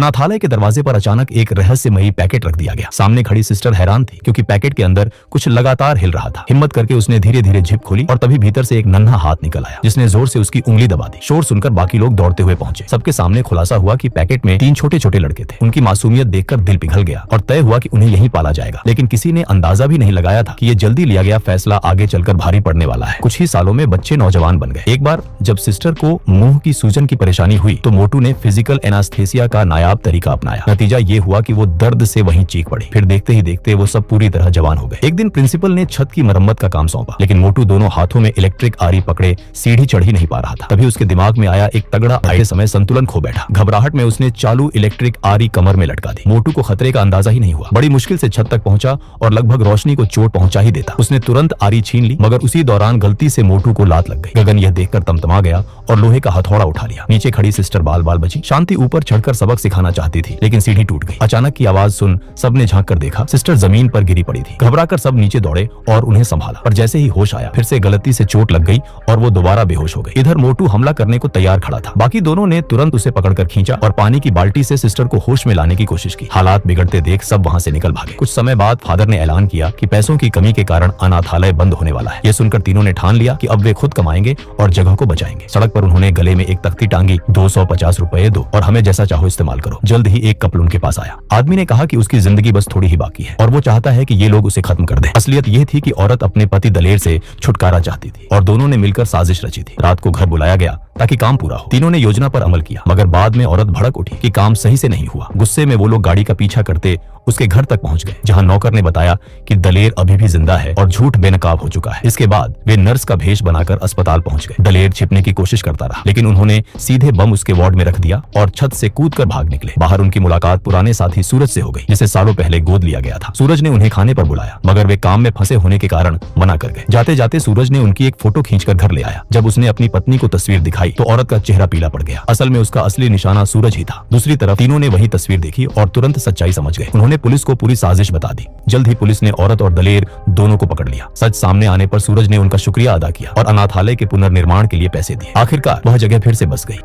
अनाथालय के दरवाजे पर अचानक एक रहस्यमयी पैकेट रख दिया गया। सामने खड़ी सिस्टर हैरान थी क्योंकि पैकेट के अंदर कुछ लगातार हिल रहा था। हिम्मत करके उसने धीरे धीरे जिप खोली और तभी भीतर से एक नन्हा हाथ निकल आया जिसने जोर से उसकी उंगली दबा दी। शोर सुनकर बाकी लोग दौड़ते हुए पहुंचे। सबके सामने खुलासा हुआ कि पैकेट में 3 छोटे छोटे लड़के थे। उनकी मासूमियत देखकर दिल पिघल गया और तय हुआ कि उन्हें यहीं पाला जाएगा। लेकिन किसी ने अंदाजा भी नहीं लगाया था कि ये जल्दी लिया गया फैसला आगे चलकर भारी पड़ने वाला है। कुछ ही सालों में बच्चे नौजवान बन गए। एक बार जब सिस्टर को मुंह की सूजन की परेशानी हुई तो मोटू ने फिजिकल एनास्थेसिया का नायाब तरीका अपनाया। नतीजा ये हुआ कि वो दर्द से वहीं चीख पड़ी। फिर देखते ही देखते वो सब पूरी तरह जवान हो गए। एक दिन प्रिंसिपल ने छत की मरम्मत का काम सौंपा, लेकिन मोटू दोनों हाथों में इलेक्ट्रिक आरी पकड़े सीढ़ी चढ़ ही नहीं पा रहा था। तभी उसके दिमाग में आया एक तगड़ा आइडिया। समय संतुलन खो बैठा। घबराहट में उसने चालू इलेक्ट्रिक आरी कमर में लटका दी। मोटू को खतरे का अंदाजा ही नहीं हुआ। बड़ी मुश्किल से छत तक पहुंचा और लगभग रोशनी को चोट पहुंचा ही देता। उसने तुरंत आरी छीन ली, मगर उसी दौरान गलती से मोटू को लात लग गई। गगन यह देखकर तमतमा गया और लोहे का हथौड़ा उठा लिया। नीचे खड़ी सिस्टर बाल बाल बची। शांति ऊपर चढ़कर सबक सिखाना चाहती थी, लेकिन सीढ़ी टूट गई। अचानक की आवाज सुन सबने झांक कर देखा। सिस्टर जमीन पर गिरी पड़ी थी। घबराकर सब नीचे दौड़े और उन्हें संभाला, पर जैसे ही होश आया फिर से गलती से चोट लग गई और वो दोबारा बेहोश हो गई। इधर मोटू हमला करने को तैयार खड़ा था। बाकी दोनों ने तुरंत उसे पकड़कर खींचा और पानी की बाल्टी से सिस्टर को होश में लाने की कोशिश की। हालात बिगड़ते देख सब वहां से निकल भागे। कुछ समय बाद फादर ने ऐलान किया कि पैसों की कमी के कारण अनाथालय बंद होने वाला है। ये सुनकर तीनों ने ठान लिया कि अब वे खुद कमाएंगे और जगह को बचाएंगे। सड़क पर उन्होंने गले में एक तख्ती टांगी, 250 रुपए दो और हमें जैसा चाहो इस्तेमाल करो। जल्द ही एक कपल उनके पास आया। आदमी ने कहा कि उसकी जिंदगी बस थोड़ी ही बाकी है और वो चाहता है कि ये लोग उसे खत्म कर दें। असलियत ये थी कि औरत अपने पति दलेर से छुटकारा चाहती थी और दोनों ने मिलकर साजिश रची थी। रात को घर बुलाया गया ताकि काम पूरा हो। तीनों ने योजना पर अमल किया, मगर बाद में औरत भड़क उठी कि काम सही से नहीं हुआ। गुस्से में वो लोग गाड़ी का पीछा करते उसके घर तक पहुंच गए, जहां नौकर ने बताया कि दलेर अभी भी जिंदा है और झूठ बेनकाब हो चुका है। इसके बाद वे नर्स का भेष बनाकर अस्पताल पहुंच गए। दलेर छिपने की कोशिश करता रहा, लेकिन उन्होंने सीधे बम उसके वार्ड में रख दिया और छत से कूदकर भाग निकले। बाहर उनकी मुलाकात पुराने साथी सूरज से हो गई, जिसे सालों पहले गोद लिया गया था। सूरज ने उन्हें खाने पर बुलाया, मगर वे काम में फंसे होने के कारण मना कर गए। जाते जाते सूरज ने उनकी एक फोटो खींचकर घर ले आया। जब उसने अपनी पत्नी को तस्वीर दिखाई तो औरत का चेहरा पीला पड़ गया। असल में उसका असली निशाना सूरज ही था। दूसरी तरफ तीनों ने वही तस्वीर देखी और तुरंत सच्चाई समझ गए। उन्होंने पुलिस को पूरी साजिश बता दी। जल्द ही पुलिस ने औरत और दलेर दोनों को पकड़ लिया। सच सामने आने पर सूरज ने उनका शुक्रिया अदा किया और अनाथालय के पुनर्निर्माण के लिए पैसे दिए। आखिरकार वह जगह फिर से बस गई।